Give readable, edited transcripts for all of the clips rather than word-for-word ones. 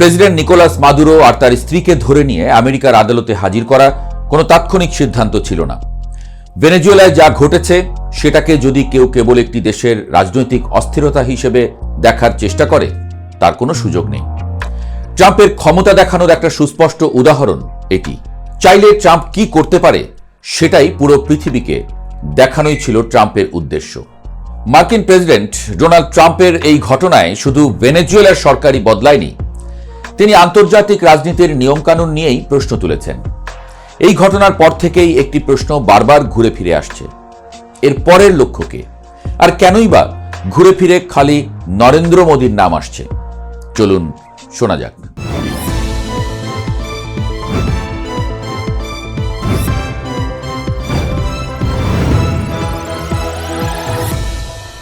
President Nicolas Maduro আর তার স্ত্রীকে ধরে নিয়ে আমেরিকার আদালতে হাজির করা কোনো তাৎক্ষণিক সিদ্ধান্ত ছিল না। ভেনেজুয়েলায় যা ঘটেছে সেটাকে যদি কেউ কেবল একটি দেশের রাজনৈতিক অস্থিরতা হিসেবে দেখার চেষ্টা করে, তার কোনো সুযোগ নেই। ট্রাম্পের ক্ষমতা দেখানোর একটা সুস্পষ্ট উদাহরণ এটি। চাইলে ট্রাম্প কি করতে পারে সেটাই পুরো পৃথিবীকে দেখানোই ছিল ট্রাম্পের উদ্দেশ্য। মার্কিন প্রেসিডেন্ট ডোনাল্ড ট্রাম্পের এই ঘটনায় শুধু ভেনেজুয়েলার সরকারই বদলায়নি, তিনি আন্তর্জাতিক রাজনীতির নিয়মকানুন নিয়েই প্রশ্ন তুলেছেন। এই ঘটনার পর থেকেই একটি প্রশ্ন বারবার ঘুরে ফিরে আসছে, এর পরের লক্ষ্যকে আর কেনই বা ঘুরে ফিরে খালি নরেন্দ্র মোদীর নাম আসছে। চলুন শোনা যাক।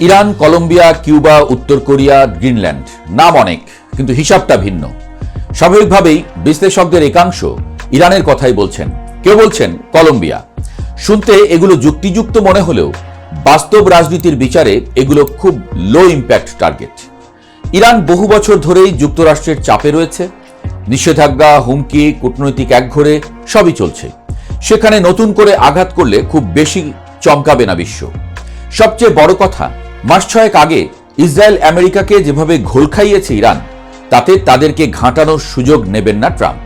ইরান, কলম্বিয়া, কিউবা, উত্তর কোরিয়া, গ্রিনল্যান্ড, নাম অনেক, কিন্তু হিসাবটা ভিন্ন। স্বাভাবিকভাবেই বিশ্লেষকদের একাংশ ইরানের কথাই বলছেন, কেউ বলছেন কলম্বিয়া। শুনতে এগুলো যুক্তিযুক্ত মনে হলেও বাস্তব রাজনীতির বিচারে এগুলো খুব লো ইম্প্যাক্ট টার্গেট। ইরান বহু বছর ধরেই যুক্তরাষ্ট্রের চাপে রয়েছে, নিষেধাজ্ঞা, হুমকি, কূটনৈতিক একঘরে সবই চলছে। সেখানে নতুন করে আঘাত করলে খুব বেশি চমকাবে না বিশ্ব। সবচেয়ে বড় কথা, মাস ছয়েক আগে ইসরায়েল আমেরিকাকে যেভাবে ঘোল খাইয়েছে ইরান, তাতে তাদেরকে ঘাঁটানোর সুযোগ নেবেন না ট্রাম্প।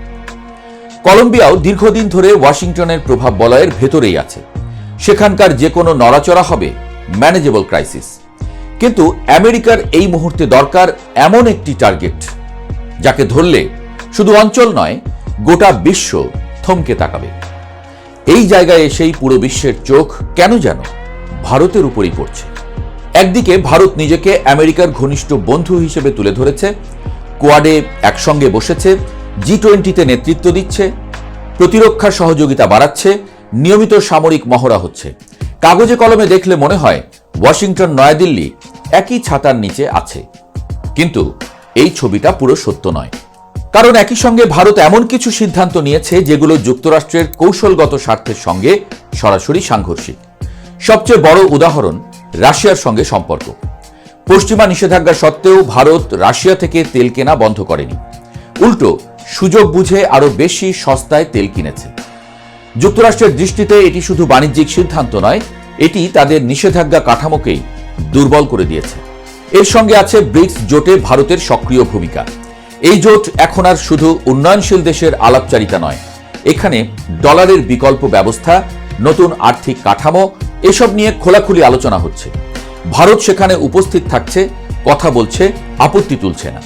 কলম্বিয়াও দীর্ঘদিন ধরে ওয়াশিংটনের প্রভাব বলয়ের ভেতরেই আছে। সেখানকার যে কোনো নড়াচড়া হবে ম্যানেজেবল ক্রাইসিস। কিন্তু আমেরিকার এই মুহূর্তে দরকার এমন একটি টার্গেট যাকে ধরলে শুধু অঞ্চল নয়, গোটা বিশ্ব থমকে তাকাবে। এই জায়গায় এসেই পুরো বিশ্বের চোখ কেন যেন ভারতের উপরই পড়ছে। একদিকে ভারত নিজেকে আমেরিকার ঘনিষ্ঠ বন্ধু হিসেবে তুলে ধরেছে, কোয়াডে একসঙ্গে বসেছে, G20-তে নেতৃত্ব দিচ্ছে, প্রতিরক্ষা সহযোগিতা বাড়াচ্ছে, নিয়মিত সামরিক মহড়া হচ্ছে। কাগজে কলমে দেখলে মনে হয় ওয়াশিংটন, নয়াদিল্লি একই ছাতার নিচে আছে। কিন্তু এই ছবিটা পুরো সত্য নয়, কারণ একই সঙ্গে ভারত এমন কিছু সিদ্ধান্ত নিয়েছে যেগুলো যুক্তরাষ্ট্রের কৌশলগত স্বার্থের সঙ্গে সরাসরি সাংঘর্ষিক। সবচেয়ে বড় উদাহরণ রাশিয়ার সঙ্গে সম্পর্ক। পশ্চিমা নিষেধাজ্ঞা সত্ত্বেও ভারত রাশিয়া থেকে তেল কেনা বন্ধ করেনি, উল্টো সুযোগ বুঝে আরো বেশি সস্তায় তেল কিনেছে। যুক্তরাষ্ট্রের দৃষ্টিতে এটি শুধু বাণিজ্যিক সিদ্ধান্ত নয়, এটি তাদের নিষেধাজ্ঞা কাঠামোকেই দুর্বল করে দিয়েছে। এর সঙ্গে আছে ব্রিক্স জোটে ভারতের সক্রিয় ভূমিকা। এই জোট এখন আর শুধু উন্নয়নশীল দেশের আলাপচারিতা নয়, এখানে ডলারের বিকল্প ব্যবস্থা, নতুন আর্থিক কাঠামো, এসব নিয়ে খোলাখুলি আলোচনা হচ্ছে। ভারত সেখানে উপস্থিত থাকছে, কথা বলছে, আপত্তি তুলছে না।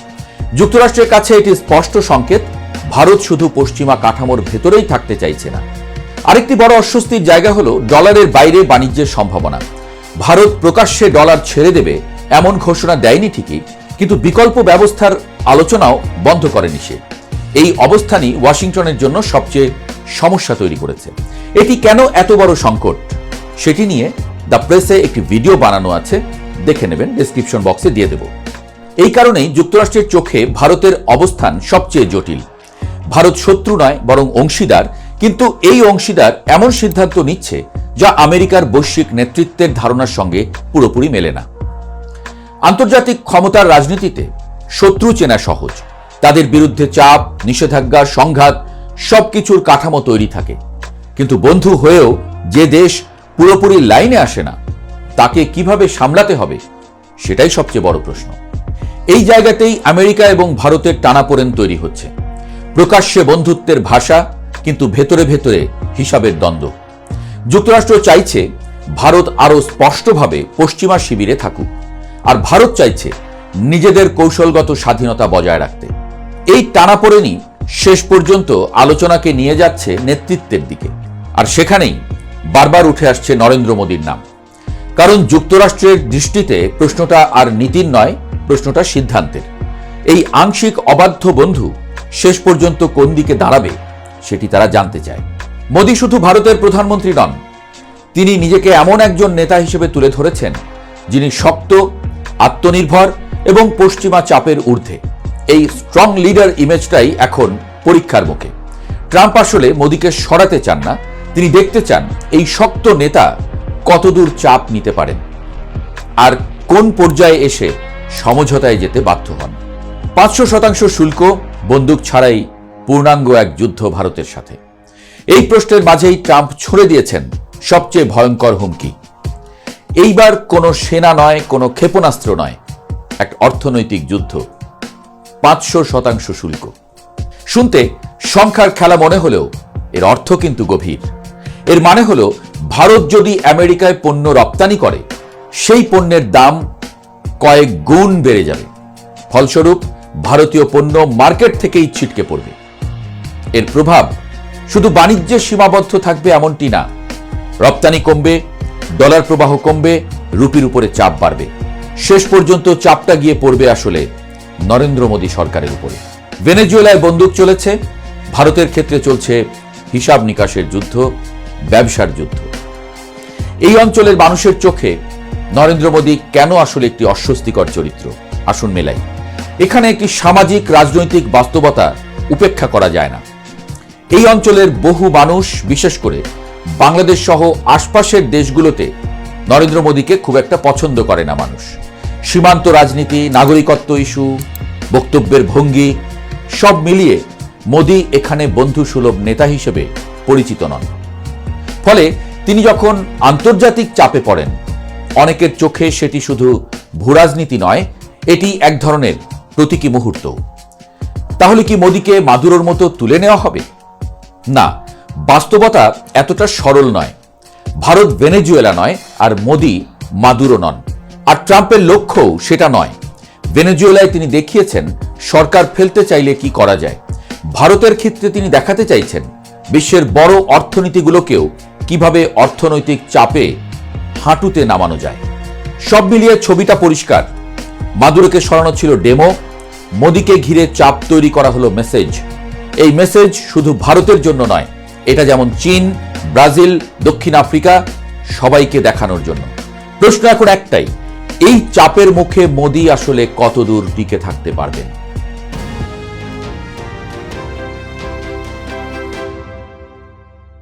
যুক্তরাষ্ট্রের কাছে এটি স্পষ্ট সংকেত ভারত শুধু পশ্চিমা কাঠামোর ভেতরেই থাকতে চাইছে না। আরেকটি বড় অস্বস্তির জায়গা হলো ডলারের বাইরে বাণিজ্যের সম্ভাবনা। ভারত প্রকাশ্যে ডলার ছেড়ে দেবে এমন ঘোষণা দেয়নি ঠিকই, কিন্তু বিকল্প ব্যবস্থার আলোচনাও বন্ধ করেনি সে। এই অবস্থানই ওয়াশিংটনের জন্য সবচেয়ে সমস্যা তৈরি করেছে। এটি কেন এত বড় সংকট সেটি নিয়ে দ্য প্রেসে একটি ভিডিও বানানো আছে, দেখে নেবেন, ডেসক্রিপশন বক্সে দিয়ে দেব। এই কারণেই যুক্তরাষ্ট্রের চোখে ভারতের অবস্থান সবচেয়ে জটিল। ভারত শত্রু নয়, বরং অংশীদার, কিন্তু এই অংশীদার এমন সিদ্ধান্ত নিচ্ছে যা আমেরিকার বৈশ্বিক নেতৃত্বের ধারণার সঙ্গে পুরোপুরি মেলে না। আন্তর্জাতিক ক্ষমতার রাজনীতিতে শত্রু চেনা সহজ, তাদের বিরুদ্ধে চাপ, নিষেধাজ্ঞা, সংঘাত সবকিছুর কাঠামো তৈরি থাকে। কিন্তু বন্ধু হয়েও যে দেশ পুরোপুরি লাইনে আসে না, তাকে কিভাবে সামলাতে হবে সেটাই সবচেয়ে বড় প্রশ্ন। এই জায়গাতেই আমেরিকা এবং ভারতের টানাপোড়েন তৈরি হচ্ছে। প্রকাশ্যে বন্ধুত্বের ভাষা, কিন্তু ভেতরে ভেতরে হিসাবের দ্বন্দ্ব। যুক্তরাষ্ট্র চাইছে ভারত আরো স্পষ্টভাবে পশ্চিমা শিবিরে থাকুক, আর ভারত চাইছে নিজেদের কৌশলগত স্বাধীনতা বজায় রাখতে। এই টানাপোড়েনই শেষ পর্যন্ত আলোচনাকে নিয়ে যাচ্ছে নেতৃত্বের দিকে, আর সেখানেই বারবার উঠে আসছে নরেন্দ্র মোদীর নাম। কারণ যুক্তরাষ্ট্রের দৃষ্টিতে প্রশ্নটা আর নীতির নয়, প্রশ্নটা সিদ্ধান্তের। এই আংশিক অবাধ্য বন্ধু শেষ পর্যন্ত কোন দিকে দাঁড়াবে সেটি তারা জানতে চায়। মোদী শুধু ভারতের প্রধানমন্ত্রী নন, তিনি নিজেকে এমন একজন নেতা হিসেবে তুলে ধরেছেন যিনি শক্ত, আত্মনির্ভর এবং পশ্চিমা চাপের ঊর্ধ্বে। এই স্ট্রং লিডার ইমেজটাই এখন পরীক্ষার মুখে। ট্রাম্প আসলে মোদীকে সরাতে চান না, তিনি দেখতে চান এই শক্ত নেতা কতদূর চাপ নিতে পারেন আর কোন পর্যায়ে এসে সমঝোতায় যেতে বাধ্য হন। 500% শুল্ক, বন্দুক ছাড়াই পূর্ণাঙ্গ এক যুদ্ধ ভারতের সাথে। এই প্রশ্নের মাঝেই ট্রাম্প ছুড়ে দিয়েছেন সবচেয়ে ভয়ঙ্কর হুমকি। এইবার কোনো সেনা নয়, কোনো ক্ষেপণাস্ত্র নয়, এক অর্থনৈতিক যুদ্ধ। 500% শুল্ক শুনতে সংখ্যার খেলা মনে হলেও এর অর্থ কিন্তু গভীর। এর মানে হলো ভারত যদি আমেরিকায় পণ্য রপ্তানি করে, সেই পণ্যের দাম কয়েক গুণ বেড়ে যাবে। ফলস্বরূপ ভারতীয় পণ্য মার্কেট থেকেই ছিটকে পড়বে। এর প্রভাব শুধু বাণিজ্যে সীমাবদ্ধ থাকবে এমনটি না, রপ্তানি কমবে, ডলার প্রবাহ কমবে, রুপির উপরে চাপ বাড়বে। শেষ পর্যন্ত চাপটা গিয়ে পড়বে আসলে নরেন্দ্র মোদী সরকারের উপরে। ভেনেজুয়েলায় বন্দুক চলেছে, ভারতের ক্ষেত্রে চলছে হিসাব নিকাশের যুদ্ধ, ব্যবসার যুদ্ধ। এই অঞ্চলের মানুষের চোখে নরেন্দ্র মোদী কেন আসলে একটি অস্বস্তিকর চরিত্র? আসুন মেলাই। এখানে একটি সামাজিক রাজনৈতিক বাস্তবতা উপেক্ষা করা যায় না। এই অঞ্চলের বহু মানুষ, বিশেষ করে বাংলাদেশ সহ আশপাশের দেশগুলোতে নরেন্দ্র মোদীকে খুব একটা পছন্দ করে না মানুষ। সীমান্ত রাজনীতি, নাগরিকত্ব ইস্যু, বক্তব্যের ভঙ্গি সব মিলিয়ে মোদী এখানে বন্ধুসুলভ নেতা হিসেবে পরিচিত নন। ফলে তিনি যখন আন্তর্জাতিক চাপে পড়েন, অনেকের চোখে সেটি শুধু ভূরাজনীতি নয়, এটি এক ধরনের প্রতীকী মুহূর্ত। তাহলে কি মোদীকে মাদুরোর মতো তুলে নেওয়া হবে? না, বাস্তবতা এতটা সরল নয়। ভারত ভেনেজুয়েলা নয়, আর মোদী মাদুরো নন। আর ট্রাম্পের লক্ষ্যও সেটা নয়। ভেনেজুয়েলায় তিনি দেখিয়েছেন সরকার ফেলতে চাইলে কি করা যায়। ভারতের ক্ষেত্রে তিনি দেখাতে চাইছেন বিশ্বের বড় অর্থনীতিগুলোকেও কিভাবে অর্থনৈতিক চাপে হাঁটুতে নামানো যায়। সব মিলিয়ে ছবিটা পরিষ্কার। মাদুরোকে সরানো ছিল ডেমো, মোদীকে ঘিরে চাপ তৈরি করা হলো মেসেজ। এই মেসেজ শুধু ভারতের জন্য নয়, এটা যেমন চীন, ব্রাজিল, দক্ষিণ আফ্রিকা সবাইকে দেখানোর জন্য। প্রশ্ন এখন একটাই, এই চাপের মুখে মোদী আসলে কতদূর টিকে থাকতে পারবেন?